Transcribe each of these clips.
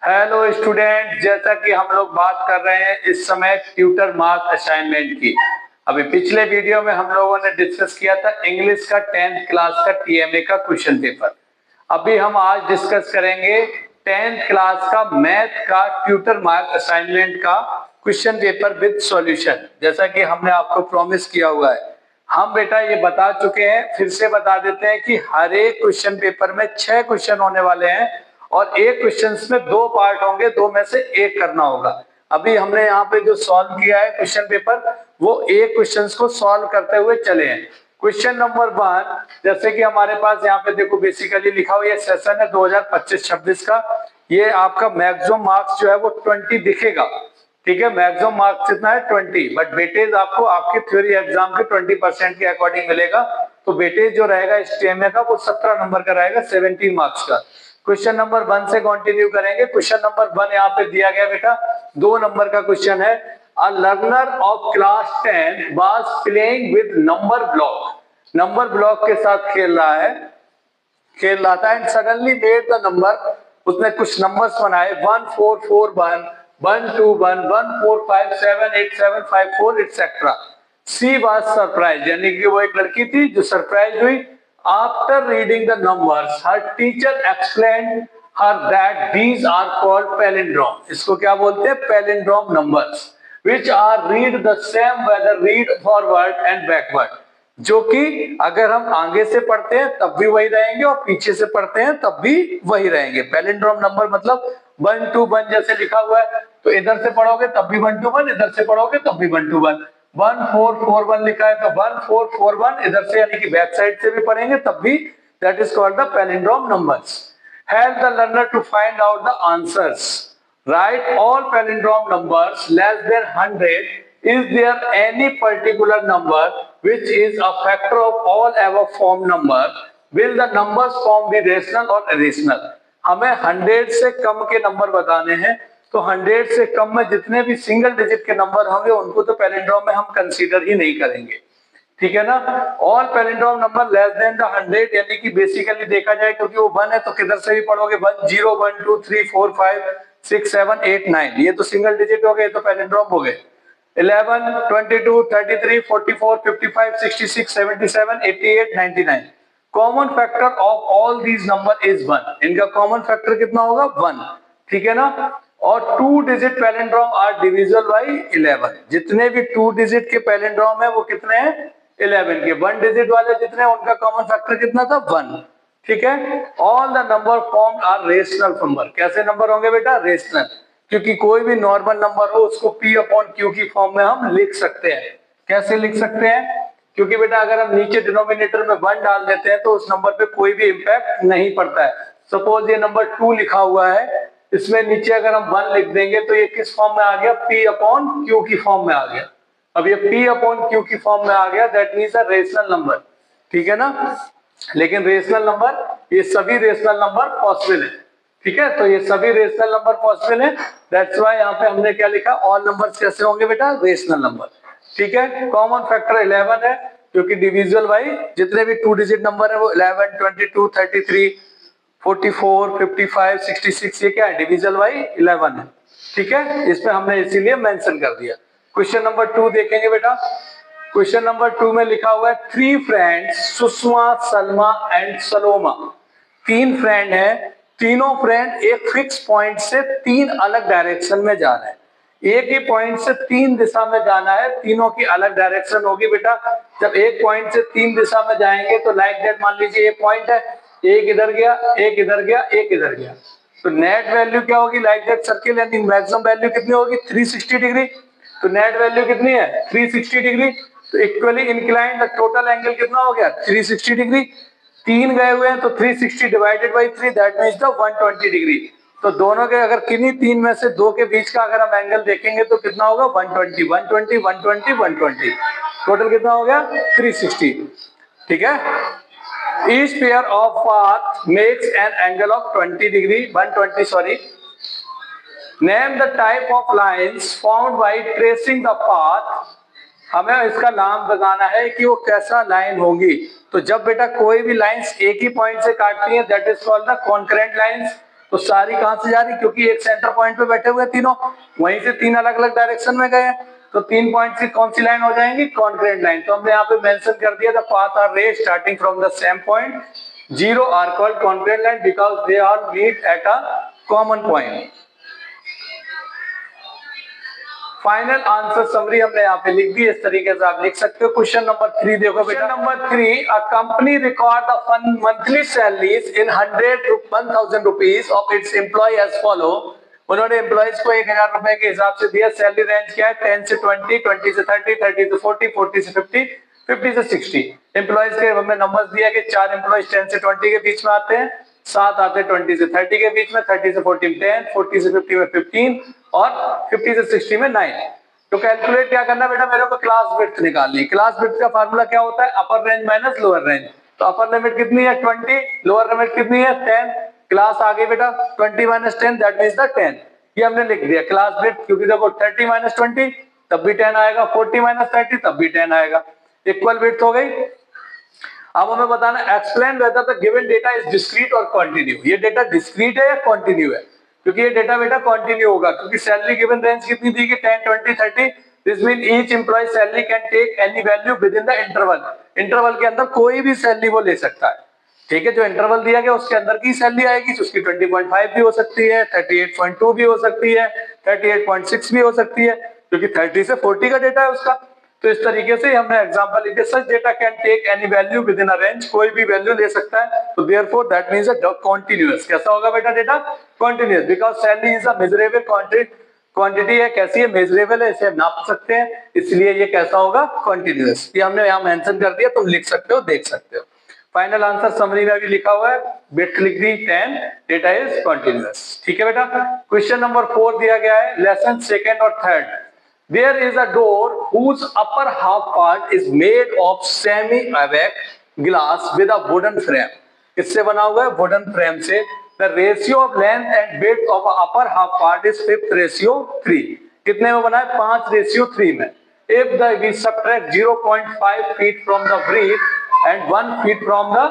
Hello student, जैसा कि हम लोग बात कर रहे हैं इस समय ट्यूटर मार्क असाइनमेंट की। अभी पिछले वीडियो में हम लोगों ने डिस्कस किया था इंग्लिश का 10th क्लास का टीएमए का क्वेश्चन पेपर। अभी हम आज डिस्कस करेंगे 10th क्लास का मैथ का ट्यूटर मार्क असाइनमेंट का क्वेश्चन पेपर विद सॉल्यूशन। जैसा कि हमने आपको प्रॉमिस किया हुआ है, हम बेटा ये बता चुके हैं, फिर से बता देते हैं कि हर एक क्वेश्चन पेपर में 6 क्वेश्चन होने वाले हैं और एक क्वेश्चन में 2 पार्ट होंगे, 2 में से एक करना होगा। अभी हमने यहाँ पे जो सॉल्व किया है क्वेश्चन पेपर, वो एक क्वेश्चन को सॉल्व करते हुए चले हैं। क्वेश्चन नंबर 1, जैसे कि हमारे पास यहाँ पे देखो बेसिकली लिखा हुआ है सेशन है 2025-26 का। ये आपका मैक्सिमम मार्क्स जो है वो 20 दिखेगा, ठीक है। मैक्सिमम मार्क्स कितना है 20, बट वेटेज आपको आपके थ्योरी एग्जाम के 20% के अकॉर्डिंग मिलेगा। तो वेटेज जो रहेगा इस टीएमए का वो 17 नंबर का रहेगा, 17 मार्क्स का। क्वेश्चन नंबर 1 से कंटिन्यू करेंगे। क्वेश्चन नंबर 1 यहाँ पे दिया गया बेटा 2 नंबर का क्वेश्चन है। A learner of class 10 was playing with number block के साथ खेल रहा था and suddenly made the number, उसने कुछ नंबर्स बनाए 1441 121 145 78754 एटसेट्रा। सी वाज सरप्राइज, यानी कि वो एक लड़की थी जो सरप्राइज हुई। After reading the numbers, her teacher explained her that these are called palindrome. इसको क्या बोलते हैं? Palindrome numbers, which are read the same whether read forward and backward. जो कि अगर हम आगे से पढ़ते हैं तब भी वही रहेंगे और पीछे से पढ़ते हैं तब भी वही रहेंगे। पैलिंड्रोम नंबर मतलब 1 to 1 जैसे लिखा हुआ है तो इधर से पढ़ोगे तब भी 1 to 1, इधर से पढ़ोगे तब भी 1 to 1। 1441 लिखा है तो 1441 इधर से यानी कि बैक साइड से भी पढ़ेंगे तब भी, that is called the palindrome numbers. Help the learner to find out the answers. Write all palindrome numbers less than 100। Is there any particular number which is a factor of all above formed number? Will the numbers form be rational or irrational? हमें 100 से कम के number बताने हैं, तो 100 से कम में जितने भी सिंगल डिजिट के नंबर होंगे उनको तो पैलिंड्रोम में हम कंसीडर ही नहीं करेंगे, ठीक है ना। All palindrome number less than the 100 यानी कि बेसिकली देखा जाए क्योंकि वो 1 है तो किधर से भी पढ़ोगे 1 0 1 2 3 4 5 6 7 8 9, ये तो सिंगल डिजिट हो गए, तो पैलिंड्रोम हो गए। 11 22 33 44 55 66 77 88 99। Common factor of all these number is 1। इनका कॉमन फैक्टर कितना होगा? 1, ठीक है ना। और 2 digit palindrome are divisible by 11। जितने भी 2 डिजिट के पैलिंड्रोम है वो कितने हैं? 11 के। 1 डिजिट वाले जितने हैं उनका कॉमन फैक्टर कितना था? 1, ठीक है। All the number formed are rational number. कैसे नंबर होंगे बेटा? रेशनल, क्योंकि कोई भी नॉर्मल नंबर हो उसको P अपॉन Q की फॉर्म में हम लिख सकते हैं। कैसे लिख सकते हैं? क्योंकि बेटा अगर हम नीचे डिनोमिनेटर में 1 डाल देते हैं तो उस नंबर पे कोई भी इंपैक्ट नहीं पड़ता है। सपोज ये नंबर 2 लिखा हुआ है, इसमें नीचे अगर हम 1 लिख देंगे तो ये किस फॉर्म में आ गया? P अपॉन Q की फॉर्म में आ गया। अब ये P अपॉन Q की फॉर्म में आ गया, that means a rational number, ठीक है ना। लेकिन रेशनल नंबर, ये सभी रेशनल नंबर पॉसिबल है, ठीक है। तो ये सभी रेशनल नंबर पॉसिबल है, दैट्स व्हाई यहाँ पे हमने क्या लिखा? ऑल नंबर्स कैसे होंगे बेटा? रेशनल नंबर, ठीक है। कॉमन फैक्टर 11 है क्योंकि डिविजिबल बाय जितने भी 2 डिजिट नंबर है वो 11 22 33 44 55 66 ये क्या है? डिविजिबल बाय 11 है, ठीक है। इसमें हमने इसीलिए मेंशन कर दिया। क्वेश्चन नंबर 2 देखेंगे बेटा। क्वेश्चन नंबर 2 में लिखा हुआ है 3 friends Sushma Salma and Saloma. 3 friend है, तीनों फ्रेंड एक फिक्स पॉइंट से 3 अलग डायरेक्शन में जा रहे हैं। एक ही पॉइंट से 3 दिशा में जाना है, तीनों की अलग डायरेक्शन होगी बेटा। जब एक पॉइंट से 3 दिशा में जाएंगे तो लाइक दैट मान लीजिए ये पॉइंट है, एक इधर गया एक इधर गया एक इधर गया, तो नेट वैल्यू क्या होगी? लाइक दैट सर्किल यानी मैक्सिमम वैल्यू कितनी होगी? 360 डिग्री। तो नेट वैल्यू कितनी है? 360 डिग्री। तो equally inclined the total angle कितना हो गया? 360 डिग्री। 3 गए हुए हैं तो 360 divided by 3 that means the 120 degree. तो दोनों के अगर किन्हीं 3 में से 2 के बीच का अगर हम एंगल देखेंगे तो कितना होगा? 120 120 120 120, टोटल कितना हो गया? 360, ठीक है। Each pair of path makes an angle of 20 degree 120 sorry. Name the type of lines found by tracing the path। हमें इसका नाम बताना है कि वो कैसा लाइन होगी। तो जब बेटा कोई भी लाइंस एक ही पॉइंट से काटती हैं that is called the concurrent lines. तो सारी कहां से जा रही, क्योंकि एक सेंटर पॉइंट पे बैठे हुए तीनों, वहीं से तीन अलग अलग डायरेक्शन में गए हैं, तो 3 पॉइंट की कौन सी लाइन हो जाएंगी, कॉन्करेंट लाइन। तो हमने यहाँ पे मेंशन कर दिया the path are ray starting from the same point, zero are called concurrent line because they are meet at a common point. Final answer summary हमने यहाँ पे लिख दी, इस तरीके से आप लिख सकते हो। क्वेश्चन नंबर 3 देखो बेटा। Number 3, a company record the monthly salaries in 1,000 rupees of its employ as follow. उन्होंने एम्प्लॉइज को 1,000 रुपए के हिसाब से दिया। सैलरी रेंज क्या है, 10 से 20, 20 से 30, 30 से 40, 40 से 50, 50 से 60। एम्प्लॉइज के हमें नंबर्स दिया कि 4 एम्प्लॉइज 10 से 20 के बीच में आते हैं, 7 आते हैं 20 से 30 के बीच में, 30 से 40 में 10, 40 से 50 में 15 और 50 से 60 में 9। तो कैलकुलेट क्या करना बेटा, मेरे को क्लास विड्थ निकालनी है। क्लास विड्थ का फार्मूला क्या होता है, अपर रेंज माइनस लोअर रेंज। तो अपर लिमिट कितनी है 20, लोअर लिमिट कितनी है 10, क्लास आ गई बेटा 20 माइनस 10 दैट मींस द 10। ये हमने लिख दिया क्लास विड्थ, क्योंकि देखो 30 माइनस 20 तब भी 10 आएगा, 40 माइनस 30 तब भी 10 आएगा, इक्वल विड्थ हो गई। अब हमें बताना explain whether the given data is discrete और कंटिन्यू। ये डेटा डिस्क्रीट है या कंटिन्यू है, क्योंकि ये डेटा बेटा कंटिन्यू होगा, क्योंकि सैलरी गिवन रेंज कितनी दी गई 10, 20, 30। This mean each employ salary can take any value within the interval. Interval के अंदर कोई भी सैलरी वो ले सकता है, ठीक है। जो इंटरवल दिया गया उसके अंदर की सैलरी आएगी, तो उसकी 20.5 भी हो सकती है, 38.2 भी हो सकती है, 38.6 भी हो सकती है, क्योंकि 30 से 40 का डेटा है उसका। तो इस तरीके से हमने एग्जांपल लिखे, such data can take any value within a range, कोई भी वैल्यू ले सकता है। तो therefore that means a continuous. कैसा होगा बेटा data, continuous, because salary is a measurable quantity है। कैसी है, मेजरेबल है, इसे नाप सकते हैं, इसलिए ये कैसा होगा, कंटीन्यूअस। ये हमने यहां मेंशन कर दिया, तुम लिख सकते हो, देख सकते हो। फाइनल आंसर समरी में भी लिखा हुआ है, बिट लिख दी 10, डेटा इज कंटीन्यूअस। ठीक है बेटा। क्वेश्चन नंबर 4 दिया गया है, लेसन सेकंड और third. There is a door whose upper half part is made of semi-opaque glass with a wooden frame. इससे बना हुआ है wooden frame से। The ratio of length and width of upper half part is 5:3। कितने में बना है, 5:3 में। If we subtract 0.5 feet from the breadth and 1 feet from the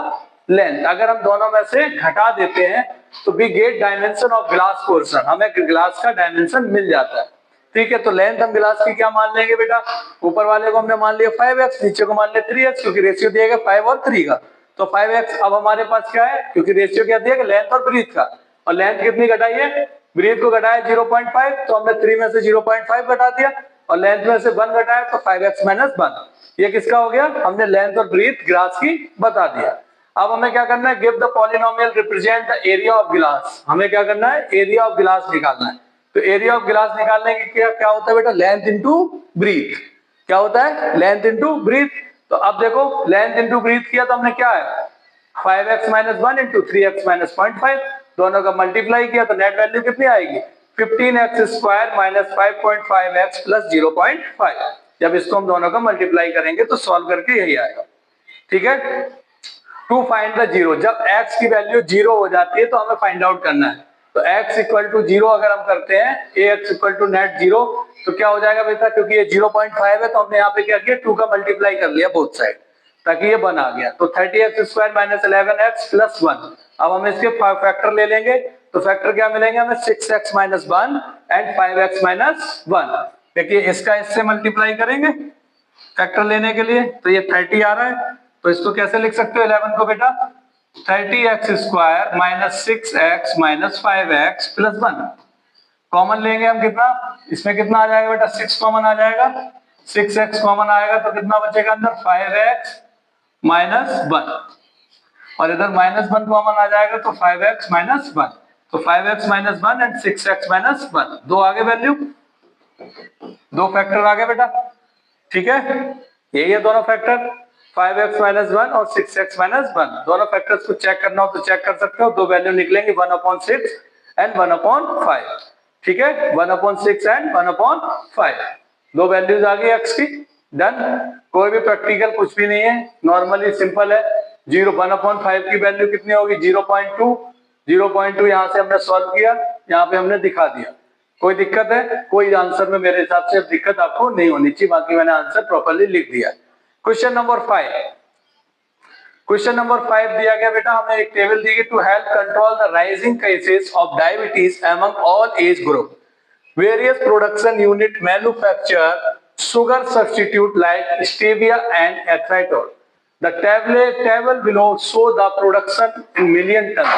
length, अगर हम दोनों में से घटा देते हैं तो we get dimension of glass portion, हमें ग्लास का डायमेंशन मिल जाता है। ठीक है, तो लेंथ हम गिलास की क्या मान लेंगे बेटा, ऊपर वाले को हमने मान लिया 5x, नीचे को मान लिया 3x, क्योंकि रेशियो दिया गया 5 और 3 का। तो 5x अब हमारे पास क्या है, क्योंकि रेशियो क्या दिया गया लेंथ और ब्रीथ का, और लेंथ कितनी घटाई है, ब्रीथ को घटाया 0.5, तो हमने 3 में से 0.5 घटा दिया, और लेंथ में से 1 घटाया तो 5x माइनस 1। ये किसका हो गया, हमने लेंथ और ब्रीथ ग्लास की बता दिया। अब हमें क्या करना है, give the polynomial represent the area of गिलास। हमें क्या करना है, एरिया ऑफ गिलास निकालना है। तो एरिया ऑफ गिलास निकालने की क्या होता है बेटा, लेंथ इनटू ब्रीथ। क्या होता है, लेंथ इनटू ब्रीथ। तो अब देखो लेंथ इनटू ब्रीथ किया तो हमने क्या है 5x minus 1 into 3x minus 0.5, दोनों का मल्टीप्लाई किया तो नेट वैल्यू कितनी आएगी 15x square minus 5.5x plus 0.5। जब इसको हम दोनों का मल्टीप्लाई करेंगे तो सॉल्व करके यही आएगा। ठीक है, टू फाइंड द जीरो, जब x की वैल्यू 0 हो जाती है तो हमें फाइंड आउट करना है। तो x इक्वल टू 0 अगर हम करते हैं, ax इक्वल टू नेट 0, तो क्या हो जाएगा बेटा, क्योंकि ये 0.5 है तो हमने यहाँ पे क्या किया 2 का मल्टीप्लाई कर लिया बोथ साइड, ताकि ये 1 आ गया। तो 30x square minus 11x plus 1। अब हम इसके फैक्टर ले लेंगे, तो फैक्टर क्या मिलेंगे हमें 6x minus 1 and 5x minus 1। देखिए इसका इससे मल्टीप्लाई करेंगे फैक्टर लेने के लिए, तो ये 30 आ रहा है, तो इसको कैसे लिख सकते हो 11 को बेटा 30x square minus 6x minus 5x plus 1। Common लेंगे हम कितना, इसमें कितना आ जाएगा बेटा 6 कॉमन आ जाएगा, 6x कॉमन आएगा तो कितना बचेगा अंदर 5x माइनस 1, और इधर माइनस 1 कॉमन आ जाएगा तो 5x माइनस 1। तो 5x minus 1 and 6x minus 1, दो आगे वैल्यू, दो फैक्टर आ गए बेटा। ठीक है, यही है दोनों फैक्टर 5x माइनस 1 और 6x माइनस 1। दोनों फैक्टर्स को चेक करना हो तो चेक कर सकते हो, दो वैल्यू निकलेंगी 1/6 एंड 1/5। ठीक है, 1/6 एंड 1/5, दो वैल्यूज आ गई x की। डन, कोई भी प्रैक्टिकल कुछ भी नहीं है, नॉर्मली सिंपल है। 1/5 की वैल्यू कितनी होगी 0.2, 0.2 यहां से हमने सॉल्व किया, यहाँ पे हमने दिखा दिया। कोई दिक्कत है, कोई आंसर में मेरे हिसाब से दिक्कत आपको नहीं होनी चाहिए, बाकी मैंने आंसर प्रॉपर्ली लिख दिया। क्वेश्चन नंबर 5, क्वेश्चन नंबर 5 दिया गया बेटा, हमें एक टेबल दी गई, to help control the rising cases of diabetes among all age group, various production unit manufacture sugar substitute like stevia and erythritol. The table below show the production in million tons.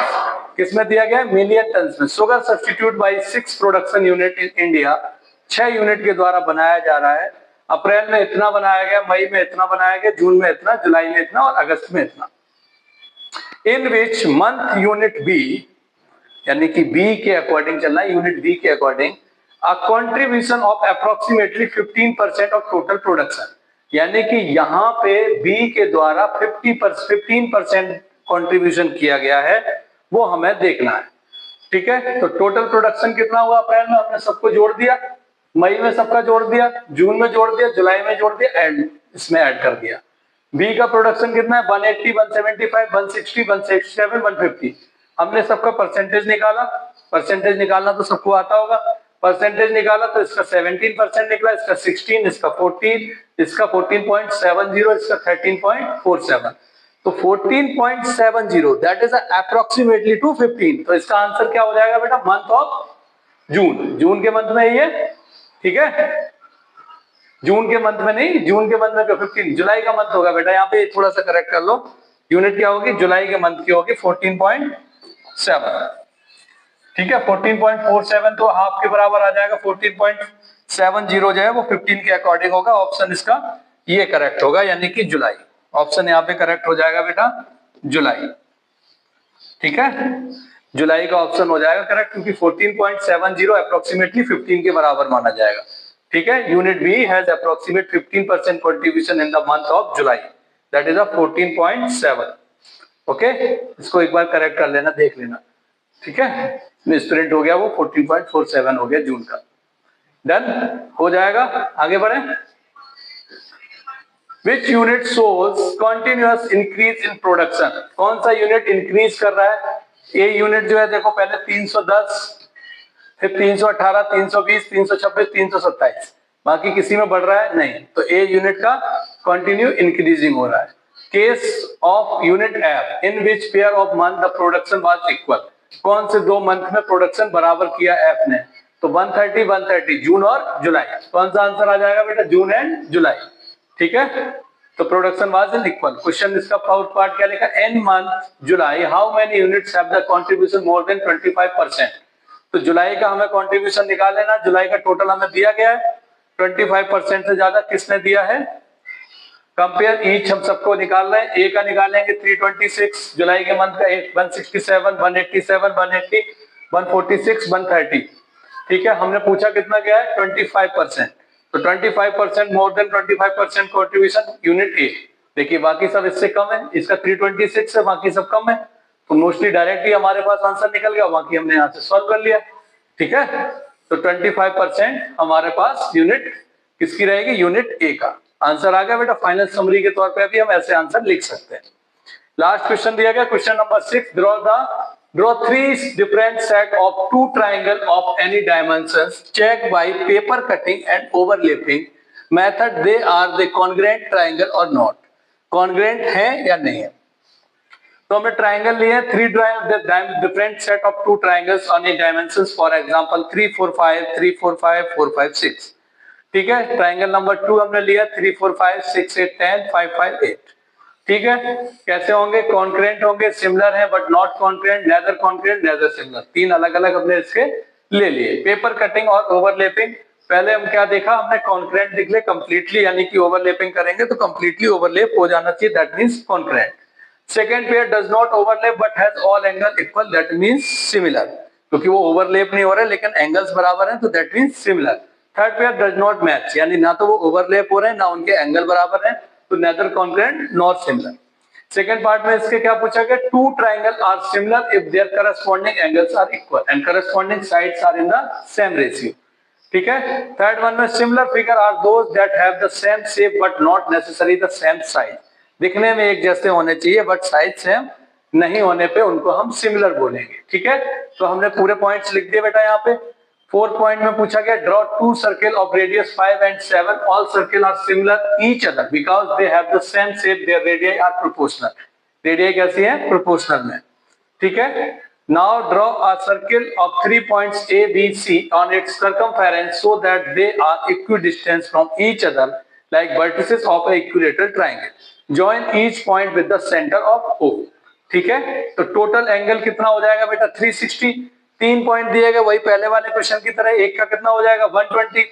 किसमें दिया गया है? Million ton में। Sugar substitute by 6 production unit in India, 6 unit के द्वारा बनाया जा रहा है। अप्रैल में इतना बनाया गया, मई में इतना बनाया गया, जून में इतना, जुलाई में इतना और अगस्त में इतना। इन विच मंथ यूनिट बी, यानी कि बी के अकॉर्डिंग चलना है, यूनिट बी के according, a contribution of approximately 15% of total production, यानी कि यहाँ पे B के द्वारा 15% कंट्रीब्यूशन किया गया है, वो हमें देखना है। ठीक है, तो टोटल प्रोडक्शन कितना हुआ अप्रैल में, हमने सबको जोड़ दिया, मई में सबका जोड़ दिया, जून में जोड़ दिया, जुलाई में जोड़ दिया, एंड इसमें ऐड कर दिया। B का प्रोडक्शन कितना है? 180, 175, 160, 167, 150। हमने सबका परसेंटेज निकाला, परसेंटेज निकालना तो सबको आता होगा, परसेंटेज निकाला तो इसका 17% निकला, इसका 16, इसका 14, इसका 14.70, इसका 13.47। तो 14.70 दैट इज अप्रोक्सीमेटली टू 15। तो इसका आंसर क्या हो जाएगा बेटा? Month of June. जून के मंथ में ये, ठीक है, जून के मंथ में नहीं, जून के मंथ में 15, जुलाई का मंथ होगा बेटा, यहाँ पे थोड़ा सा करेक्ट कर लो। यूनिट क्या होगी? जुलाई के मंथ की होगी 14.7। ठीक है, 14.47 तो हाफ के बराबर आ जाएगा। 14.70 जो है वो 15 के अकॉर्डिंग होगा। ऑप्शन इसका ये करेक्ट होगा, यानी कि जुलाई। ऑप्शन यहाँ पे करेक्ट हो जाएगा बेटा, जुलाई। ठीक है, जुलाई का ऑप्शन हो जाएगा करेक्ट, क्योंकि 14.70 अप्रोक्सीमेटली 15 के बराबर माना जाएगा। ठीक है, unit B has approximate 15% contribution in the month of July, that is 14.7। Okay, इसको एक बार करेक्ट कर लेना, देख लेना। ठीक है, स्टूडेंट हो गया वो 14.47 हो गया जून का। डन हो जाएगा, आगे बढ़े। Which unit shows continuous increase in production? कौन सा यूनिट इंक्रीज कर रहा है? ए यूनिट जो है देखो, पहले 310, फिर 318, 320, 326, 327, बाकी किसी में बढ़ रहा है नहीं, तो ए यूनिट का कंटिन्यू इंक्रीजिंग हो रहा है। Case of unit F, in which pair of month the production was equal, कौन से दो मंथ में प्रोडक्शन बराबर किया एफ ने? तो 130, 130, जून और जुलाई। कौन सा आंसर आ जाएगा बेटा? जून एंड जुलाई। ठीक है, तो production was in equal. Question इसका फोर्थ पार्ट क्या लिखा? इन month July how many units have the contribution more than 25%? तो जुलाई का हमें कंट्रीब्यूशन निकाल लेना। जुलाई का टोटल हमें दिया गया है, 25% से ज्यादा किसने दिया है? कंपेयर ईच हम सबको निकाल रहे हैं। ए का निकालेंगे 326, जुलाई के मंथ का 167, 187, 180, 146, 130। ठीक है, हमने पूछा कितना गया है? 25%। तो 25% more than 25% contribution unit A. देखिए बाकी सब इससे कम है, इसका 326 है, बाकी सब कम है, तो मोस्टली डायरेक्टली हमारे पास आंसर निकल गया, बाकी हमने यहाँ से सॉल्व कर लिया। ठीक है, तो 25% हमारे पास यूनिट किसकी रहेगी? यूनिट ए का आंसर आ गया बेटा। फाइनल समरी के तौर पे भी हम ऐसे आंसर लिख सकते हैं। लास्ट क्वेश्चन दिया गया, question number 6, draw 3 different set of 2 triangle of any dimensions, check by paper cutting and overlapping method they are the congruent triangle or not। congruent है या नहीं है? तो हमने ट्राइंगल लिए 3 different set of 2 triangles on a dimensions, for example 3 4 5 3 4 5 4 5 6। ठीक है, triangle number 2 हमने लिया 3 4 5 6 8 10 5 5 8। ठीक है, कैसे होंगे? कॉन्करेंट होंगे, सिमिलर है but not concurrent, neither concurrent neither similar. 3 अलग अलग हमने इसके ले लिए। पेपर कटिंग और ओवरलैपिंग, पहले हम क्या देखा हमने? कॉन्करेंट दिख ले कंप्लीटली, यानी कि ओवरलैपिंग करेंगे तो कंप्लीटली ओवरलैप हो जाना चाहिए, that means concurrent. Second pair does not overlap but has all angle equal, that means similar, क्योंकि वो ओवरलैप नहीं हो रहा है लेकिन एंगल्स बराबर हैं, तो that means similar. Third pair does not match, यानी ना तो वो ओवरलैप हो रहे हैं ना उनके एंगल बराबर हैं, तो neither concurrent nor similar. Second part में इसके क्या पूछा गया? 2 triangle are similar if their corresponding angles are equal and corresponding sides are in the same ratio। ठीक है, थर्ड वन में similar figure are those that have the same shape but not necessarily the same size। दिखने में एक जैसे होने चाहिए but size same नहीं होने पे उनको हम सिमिलर बोलेंगे। ठीक है, तो हमने पूरे पॉइंट्स लिख दिए बेटा यहाँ पे। फोर्थ पॉइंट में पूछा गया draw 2 circle of radius 5 and 7, all circle are similar each other because they have the same shape, their radius are proportional. Radii कैसी है, प्रोपोर्शनल में। ठीक है, now draw a circle of 3 points A, B, C on its circumference so that they are equidistant from each other like vertices of a equilateral triangle. Join each point with the center of O. ठीक है, तो total angle कितना हो जाएगा बेटा 360। 3 point दिए गए, वही पहले वाले क्वेश्चन की तरह, एक का कितना हो जाएगा 120।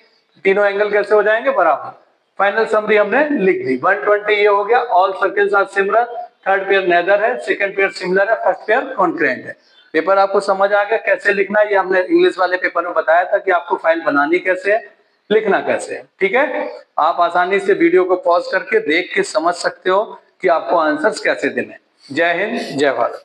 तीनों एंगल कैसे हो जाएंगे, बराबर। फाइनल समरी हमने लिख दी, 120 ये हो गया। All circles are similar, third pair neither है, सेकंड पेयर सिमिलर है, फर्स्ट पेयर कॉन्करेंट है। पेपर आपको समझ आ गया कैसे लिखना है, ये हमने इंग्लिश वाले पेपर में बताया था कि आपको फाइल बनानी कैसे है, लिखना कैसे है। ठीक है, आप आसानी से वीडियो को पॉज करके देख के समझ सकते हो कि आपको आंसर्स कैसे देने। जय हिंद, जय भारत।